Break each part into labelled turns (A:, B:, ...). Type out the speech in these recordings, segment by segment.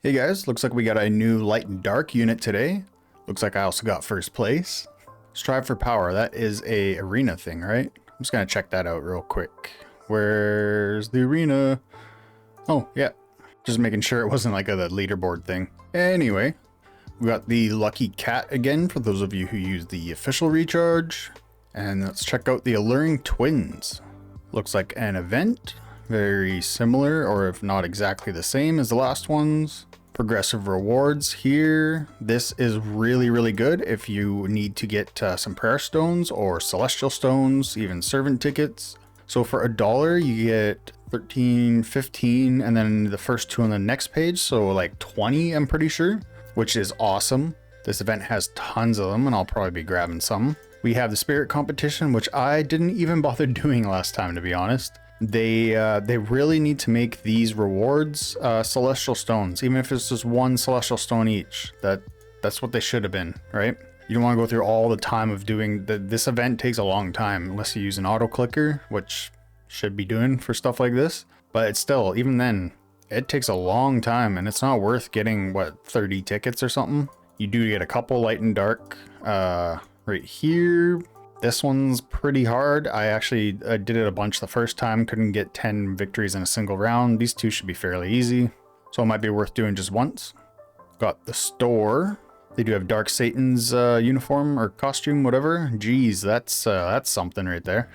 A: Hey guys, looks like we got a new light and dark unit today. Looks like I also got first place. Strive for power, that is a arena thing, right? I'm just gonna check that out real quick. Where's the arena? Oh, yeah. Just making sure it wasn't like a leaderboard thing. Anyway, we got the lucky cat again for those of you who use the official recharge. And let's check out the alluring twins. Looks like an event, very similar, or if not exactly the same as the last ones. Progressive rewards here. This is really good if you need to get some prayer stones or celestial stones, even servant tickets. So for $1 you get 13, 15, and then the first two on the next page, so like 20 I'm pretty sure, which is awesome. This event has tons of them and I'll probably be grabbing some. We have the spirit competition, which I didn't even bother doing last time, to be honest. They really need to make these rewards celestial stones, even if it's just one celestial stone each. That's what they should have been, right? You don't want to go through all the time of doing this event. Takes a long time unless you use an auto clicker, which should be doing for stuff like this. But it's still, even then, it takes a long time and it's not worth getting, what, 30 tickets or something. You do get a couple light and dark right here. This one's pretty hard. I did it a bunch the first time, couldn't get 10 victories in a single round. These two should be fairly easy, so it might be worth doing just once. Got the store. They do have Dark Satan's uniform or costume, whatever. Geez, that's something right there.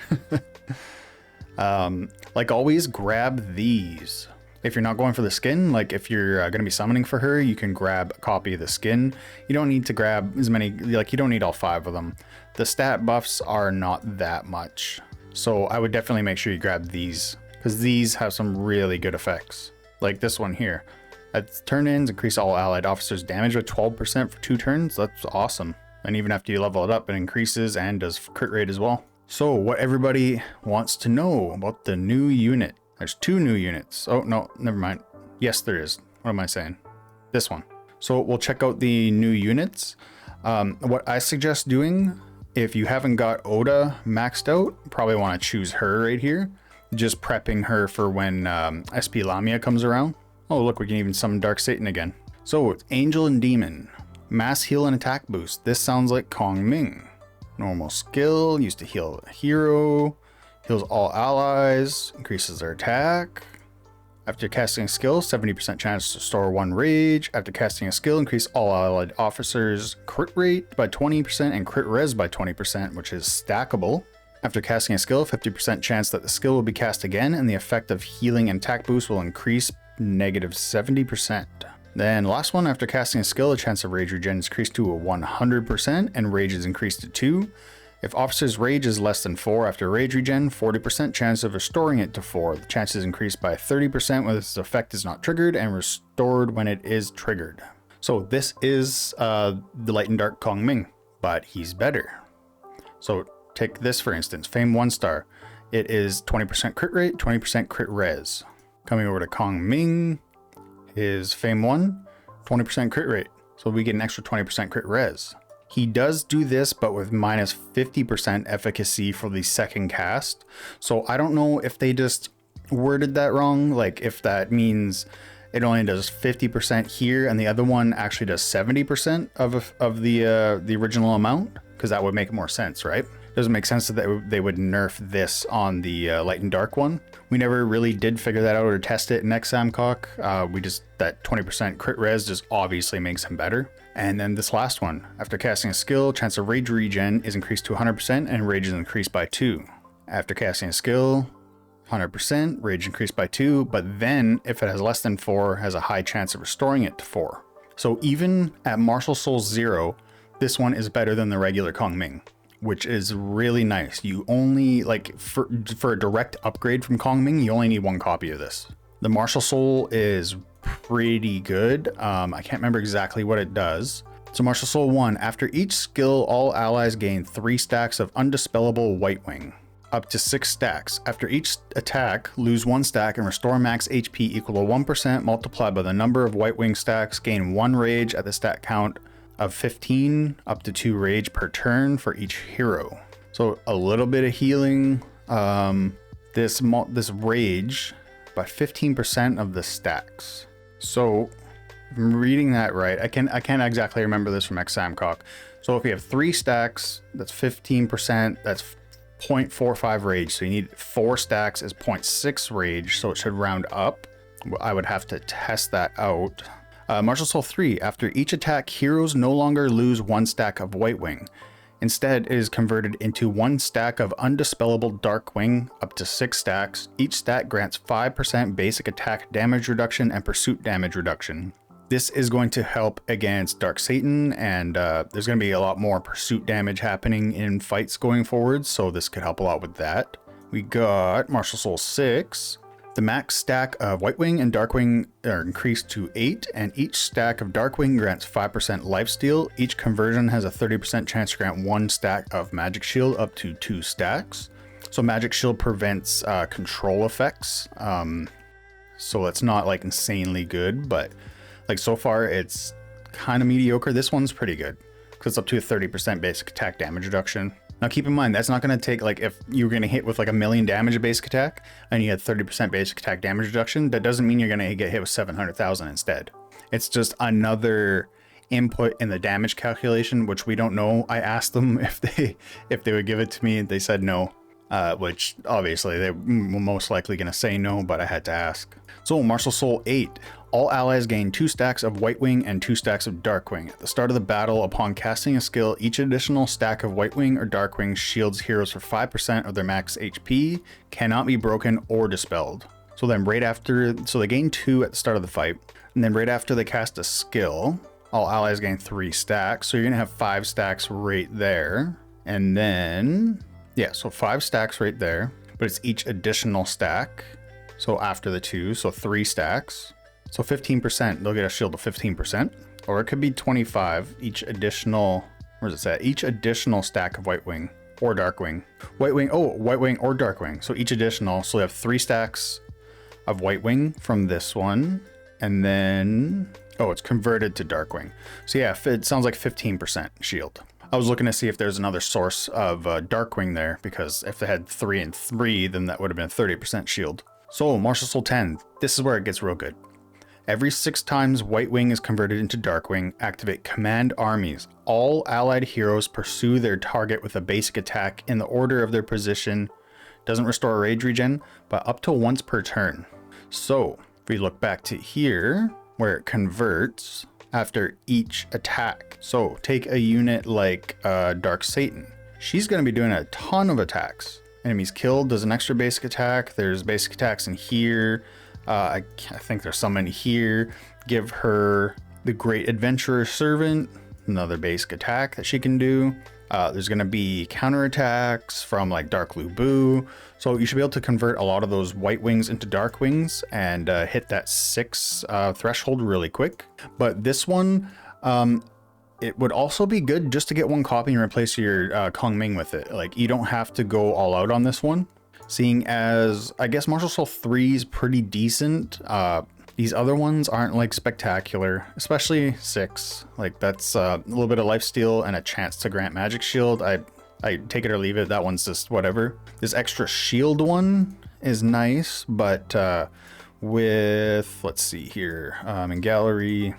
A: Like always, grab these. If you're not going for the skin, like if you're going to be summoning for her, you can grab a copy of the skin. You don't need to grab as many, like you don't need all 5 of them. The stat buffs are not that much. So I would definitely make sure you grab these, because these have some really good effects. Like this one here. At turn ends, increase all allied officers' damage by 12% for 2 turns. That's awesome. And even after you level it up, it increases and does crit rate as well. So what everybody wants to know about the new unit. There's 2 new units. Oh, no, never mind. Yes, there is. What am I saying? This one. So we'll check out the new units. What I suggest doing, if you haven't got Oda maxed out, probably want to choose her right here. Just prepping her for when SP Lamia comes around. Oh, look, we can even summon Dark Satan again. So it's Angel and Demon. Mass heal and attack boost. This sounds like Kong Ming. Normal skill, used to heal a hero. Heals all allies, increases their attack. After casting a skill, 70% chance to store 1 rage. After casting a skill, increase all allied officers' crit rate by 20% and crit res by 20%, which is stackable. After casting a skill, 50% chance that the skill will be cast again, and the effect of healing and attack boost will increase -70%. Then last one, after casting a skill, the chance of rage regen is increased to a 100%, and rage is increased to 2. If officer's rage is less than 4 after rage regen, 40% chance of restoring it to 4. The chance is increased by 30% when this effect is not triggered and restored when it is triggered. So this is the light and dark Kong Ming, but he's better. So take this for instance, Fame 1 star. It is 20% crit rate, 20% crit res. Coming over to Kong Ming, his Fame 1, 20% crit rate. So we get an extra 20% crit res. He does do this, but with -50% efficacy for the second cast. So I don't know if they just worded that wrong. Like if that means it only does 50% here and the other one actually does 70% of the original amount, because that would make more sense, right? Doesn't make sense that they would nerf this on the light and dark one. We never really did figure that out or test it in Examcock. That 20% crit res just obviously makes him better. And then this last one, after casting a skill, chance of rage regen is increased to 100% and rage is increased by 2. After casting a skill, 100%, rage increased by 2, but then if it has less than 4, has a high chance of restoring it to 4. So even at Martial Soul 0, this one is better than the regular Kong Ming, which is really nice. You only, like, for a direct upgrade from Kong Ming, you only need 1 copy of this. The Martial Soul is pretty good. I can't remember exactly what it does. So Martial Soul 1, after each skill, all allies gain 3 stacks of undispellable White Wing. Up to 6 stacks. After each attack, lose 1 stack and restore max HP equal to 1% multiplied by the number of White Wing stacks. Gain 1 rage at the stat count of 15, up to 2 rage per turn for each hero. So a little bit of healing. This rage by 15% of the stacks. So If I'm reading that right, I can't exactly remember this from Examcock. So if you have 3 stacks, that's 15%, that's 0.45 rage. So you need 4 stacks is 0.6 rage, so it should round up. I would have to test that out. Martial Soul 3, after each attack, heroes no longer lose 1 stack of White Wing. Instead, it is converted into 1 stack of Undispellable Dark Wing, up to 6 stacks. Each stack grants 5% basic attack damage reduction and pursuit damage reduction. This is going to help against Dark Satan, and there's going to be a lot more pursuit damage happening in fights going forward, so this could help a lot with that. We got Martial Soul 6. The max stack of White Wing and Dark Wing are increased to 8, and each stack of Dark Wing grants 5% lifesteal. Each conversion has a 30% chance to grant 1 stack of Magic Shield up to 2 stacks. So Magic Shield prevents control effects, so it's not like insanely good, but like so far it's kind of mediocre. This one's pretty good because it's up to a 30% basic attack damage reduction. Now keep in mind, that's not going to take, like, if you're going to hit with like 1,000,000 damage of basic attack and you had 30% basic attack damage reduction, that doesn't mean you're going to get hit with 700,000 instead. It's just another input in the damage calculation, which we don't know. I asked them if they would give it to me. They said no, which obviously they were most likely going to say no, but I had to ask. So Martial Soul 8. All allies gain 2 stacks of White Wing and 2 stacks of Dark Wing. At the start of the battle, upon casting a skill, each additional stack of White Wing or Dark Wing shields heroes for 5% of their max HP, cannot be broken or dispelled. So then right after, so they gain 2 at the start of the fight, and then right after they cast a skill, all allies gain 3 stacks. So you're gonna have 5 stacks right there. And then, yeah, so 5 stacks right there, but it's each additional stack. So after the 2, so 3 stacks. So 15%, they'll get a shield of 15%, or it could be 25, each additional, where's it at? Each additional stack of White Wing or Dark Wing. White Wing or Dark Wing. So each additional, so we have 3 stacks of White Wing from this one, and then, oh, it's converted to Dark Wing. So yeah, it sounds like 15% shield. I was looking to see if there's another source of Dark Wing there, because if they had 3 and 3, then that would have been 30% shield. So Martial Soul 10, this is where it gets real good. Every 6 times White Wing is converted into Dark Wing, activate Command Armies. All allied heroes pursue their target with a basic attack in the order of their position. Doesn't restore rage regen, but up to once per turn. So if we look back to here, where it converts after each attack. So take a unit like Dark Satan. She's going to be doing a ton of attacks. Enemies killed does an extra basic attack. There's basic attacks in here. I think there's some in here. Give her the Great Adventurer Servant, another basic attack that she can do. There's going to be counterattacks from like Dark Lubu. So you should be able to convert a lot of those White Wings into Dark Wings and hit that 6 threshold really quick. But this one, it would also be good just to get 1 copy and replace your Kong Ming with it. Like, you don't have to go all out on this one. Seeing as, I guess Martial Soul 3 is pretty decent. These other ones aren't like spectacular, especially 6. Like, that's a little bit of lifesteal and a chance to grant Magic Shield. I take it or leave it. That one's just whatever. This extra shield one is nice, but with, let's see here, in gallery,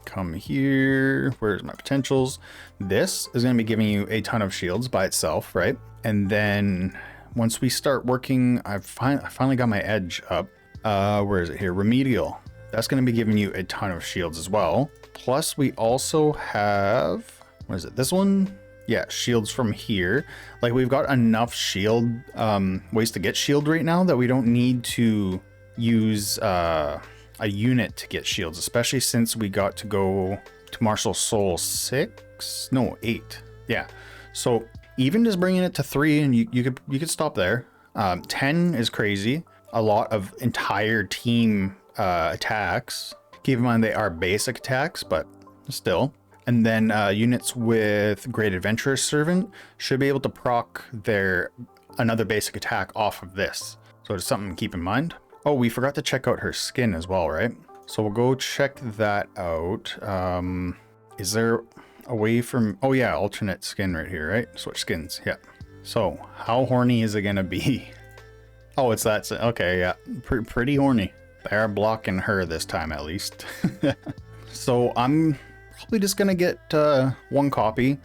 A: come here, where's my potentials? This is going to be giving you a ton of shields by itself, right? And then once we start working, I finally got my edge up. Where is it here? Remedial. That's going to be giving you a ton of shields as well. Plus we also have, what is it? This one? Yeah, shields from here. Like, we've got enough shield ways to get shield right now that we don't need to use a unit to get shields, especially since we got to go to Martial Soul 6? No, 8. Yeah. So even just bringing it to 3, and you could stop there. 10 is crazy. A lot of entire team attacks. Keep in mind they are basic attacks, but still. And then units with Great Adventurer Servant should be able to proc their another basic attack off of this. So it's something to keep in mind. Oh, we forgot to check out her skin as well, right? So we'll go check that out. Is there a way from, oh yeah, alternate skin right here, right? Switch skins, yeah. So how horny is it gonna be? Oh, it's that, okay, yeah, pretty horny. They are blocking her this time at least. So I'm probably just gonna get one copy,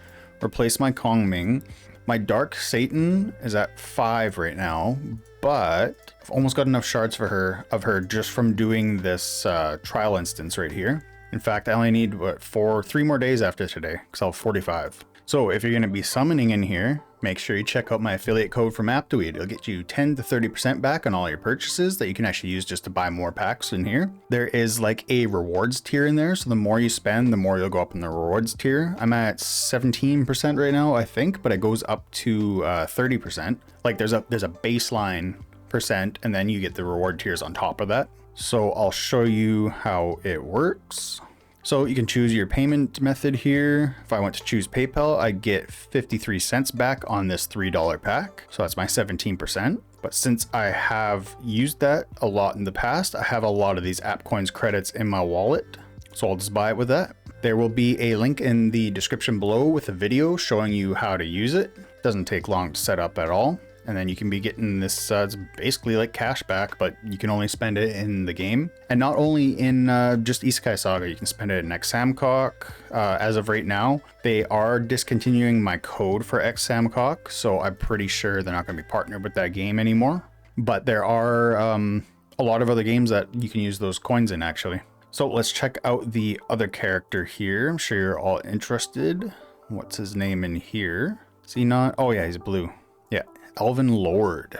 A: replace my Kong Ming. My Dark Satan is at 5 right now, but I've almost got enough shards for her just from doing this trial instance right here. In fact, I only need what, 3 more days after today, because I'll have 45. So if you're going to be summoning in here, make sure you check out my affiliate code from Aptoid. It'll get you 10 to 30% back on all your purchases that you can actually use just to buy more packs in here. There is like a rewards tier in there, so the more you spend, the more you'll go up in the rewards tier. I'm at 17% right now, I think, but it goes up to 30%. Like there's a baseline percent, and then you get the reward tiers on top of that. So I'll show you how it works. So you can choose your payment method here. If I want to choose PayPal, I get 53 cents back on this $3 pack. So that's my 17%. But since I have used that a lot in the past, I have a lot of these app coins credits in my wallet. So I'll just buy it with that. There will be a link in the description below with a video showing you how to use it. Doesn't take long to set up at all. And then you can be getting this, it's basically like cash back, but you can only spend it in the game. And not only in just Isekai Saga, you can spend it in X-Samcock. As of right now, they are discontinuing my code for X-Samcock, so I'm pretty sure they're not going to be partnered with that game anymore. But there are a lot of other games that you can use those coins in, actually. So let's check out the other character here. I'm sure you're all interested. What's his name in here? Is he not? Oh yeah, he's blue. Yeah. Elven Lord.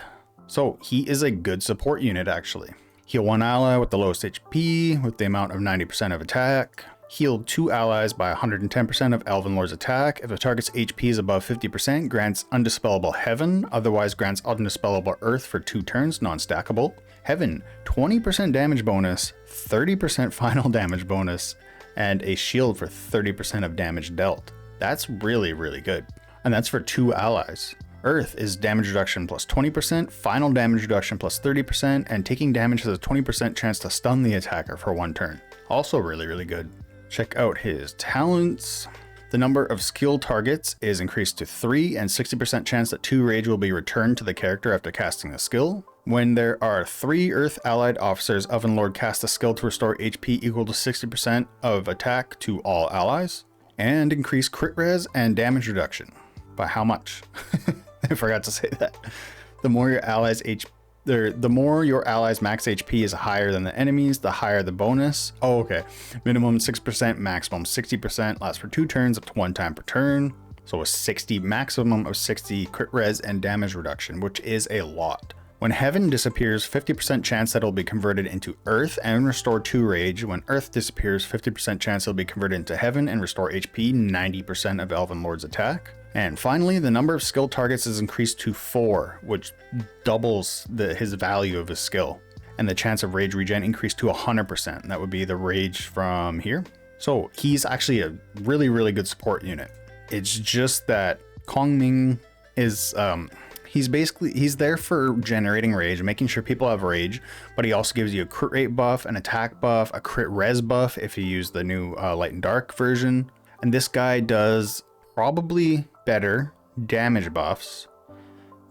A: So he is a good support unit actually. Heal 1 ally with the lowest HP with the amount of 90% of attack. Heal 2 allies by 110% of Elven Lord's attack. If the target's HP is above 50%, grants Undispellable Heaven, otherwise grants Undispellable Earth for 2 turns, non-stackable. Heaven, 20% damage bonus, 30% final damage bonus, and a shield for 30% of damage dealt. That's really, really good. And that's for 2 allies. Earth is damage reduction plus 20%, final damage reduction plus 30%, and taking damage has a 20% chance to stun the attacker for 1 turn. Also really, really good. Check out his talents. The number of skill targets is increased to 3, and 60% chance that 2 rage will be returned to the character after casting the skill. When there are 3 Earth allied officers, Elven Lord casts a skill to restore HP equal to 60% of attack to all allies. And increase crit res and damage reduction. By how much? I forgot to say that. The more your allies max HP is higher than the enemies, the higher the bonus. Oh, okay. Minimum 6%, maximum 60%, lasts for 2 turns up to 1 time per turn. So a maximum of 60 crit res and damage reduction, which is a lot. When Heaven disappears, 50% chance that it'll be converted into Earth and restore 2 rage. When Earth disappears, 50% chance it'll be converted into Heaven and restore HP, 90% of Elven Lord's attack. And finally, the number of skill targets is increased to 4, which doubles his value of his skill. And the chance of rage regen increased to 100%. That would be the rage from here. So he's actually a really, really good support unit. It's just that Kong Ming is, he's there for generating rage, making sure people have rage, but he also gives you a crit rate buff, an attack buff, a crit res buff if you use the new light and dark version. And this guy does probably better damage buffs,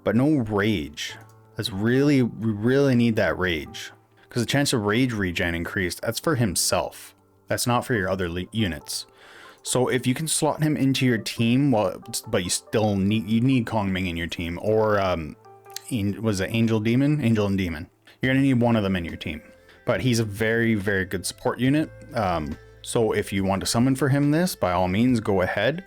A: but no rage. We really need that rage, because the chance of rage regen increased, that's for himself. That's not for your other units. So if you can slot him into your team, but you still need Kong Ming in your team, or was it Angel and Demon? You're gonna need one of them in your team. But he's a very, very good support unit. So if you want to summon for him this, by all means, go ahead.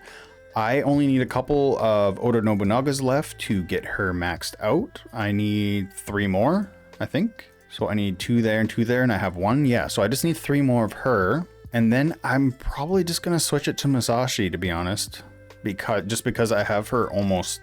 A: I only need a couple of Oda Nobunaga's left to get her maxed out. I need 3 more, I think. So I need 2 there and 2 there, and I have 1. Yeah, so I just need 3 more of her. And then I'm probably just going to switch it to Masashi, to be honest. Because I have her almost,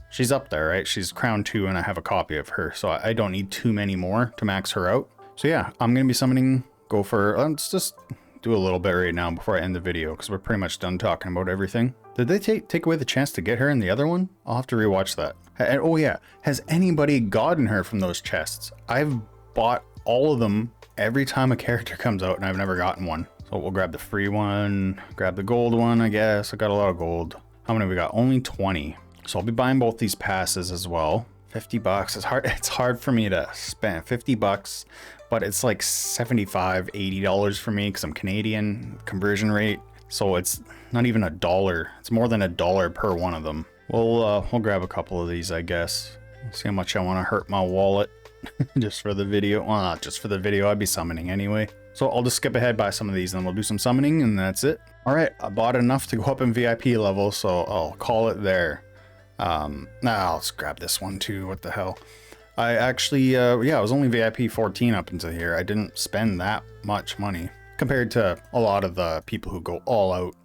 A: she's up there, right? She's crown 2 and I have a copy of her. So I don't need too many more to max her out. So yeah, I'm going to be summoning, let's just do a little bit right now before I end the video, because we're pretty much done talking about everything. Did they take away the chance to get her in the other one? I'll have to rewatch that. And, oh yeah, has anybody gotten her from those chests? I've bought all of them every time a character comes out and I've never gotten one. So we'll grab the free one, grab the gold one, I guess. I got a lot of gold. How many we got? Only 20. So I'll be buying both these passes as well. $50. It's hard for me to spend $50, but it's like $75, $80 for me because I'm Canadian conversion rate. So it's not even $1. It's more than $1 per one of them. We'll grab a couple of these, I guess. See how much I want to hurt my wallet just for the video. Well, not just for the video. I'd be summoning anyway. So I'll just skip ahead by some of these and we'll do some summoning and that's it. All right, I bought enough to go up in VIP level, so I'll call it there. I'll just grab this one too. What the hell? I actually, yeah, I was only VIP 14 up until here. I didn't spend that much money compared to a lot of the people who go all out.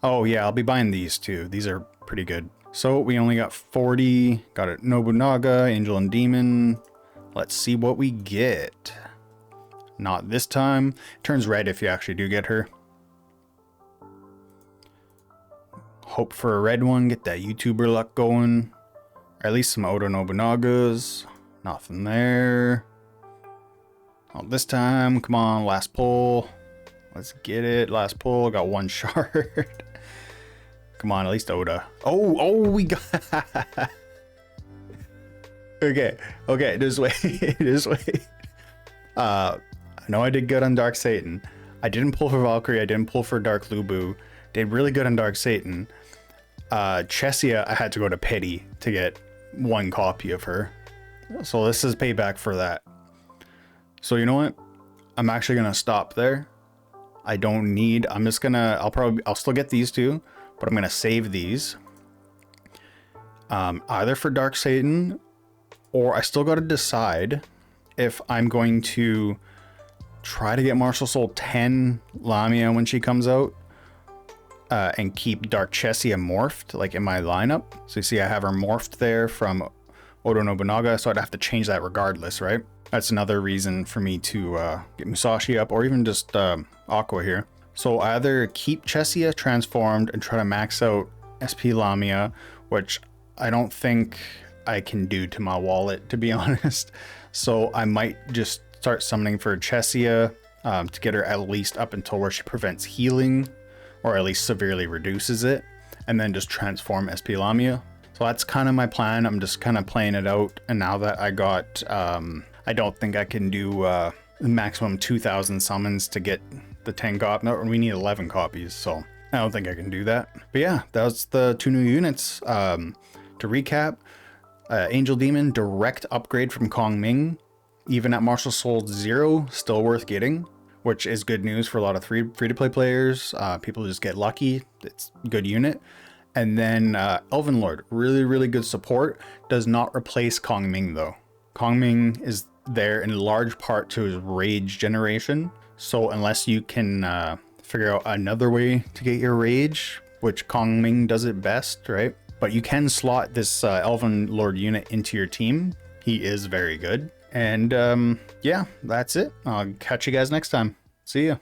A: Oh yeah, I'll be buying these too. These are pretty good. So we only got 40. Got it. Nobunaga, Angel and Demon. Let's see what we get. Not this time. Turns red if you actually do get her. Hope for a red one. Get that YouTuber luck going. Or at least some Oda Nobunagas. Nothing there. Not this time. Come on, last pull. Let's get it. Last pull. Got one shard. Come on, at least Oda. Oh, we got... Okay, just wait. Just wait. I know I did good on Dark Satan. I didn't pull for Valkyrie. I didn't pull for Dark Lubu. Did really good on Dark Satan. Chesia, I had to go to Pity to get one copy of her. So this is payback for that. So you know what? I'm actually gonna stop there. I don't need, I'm just gonna, I'll still get these two, but I'm gonna save these. Either for Dark Satan, or I still gotta decide if I'm going to try to get Martial Soul 10 Lamia when she comes out. And keep Dark Chesia morphed, like in my lineup. So you see I have her morphed there from Oda Nobunaga, so I'd have to change that regardless, right? That's another reason for me to get Musashi up, or even just Aqua here. So either keep Chesia transformed and try to max out SP Lamia, which I don't think I can do to my wallet, to be honest. So I might just start summoning for Chesia to get her at least up until where she prevents healing, or at least severely reduces it, and then just transform SP Lamia. So that's kind of my plan. I'm just kind of playing it out. And now that I got, I don't think I can do maximum 2,000 summons to get the 10 copies. No, we need 11 copies, so I don't think I can do that. But yeah, that was the 2 new units. To recap, Angel Demon, direct upgrade from Kong Ming. Even at Martial Soul 0, still worth getting, which is good news for a lot of free-to-play players. People just get lucky. It's a good unit. And then Elven Lord, really good support. Does not replace Kong Ming though. Kong Ming is there in large part to his rage generation. So unless you can figure out another way to get your rage, which Kong Ming does it best, right? But you can slot this Elven Lord unit into your team. He is very good. And yeah, that's it. I'll catch you guys next time. See ya.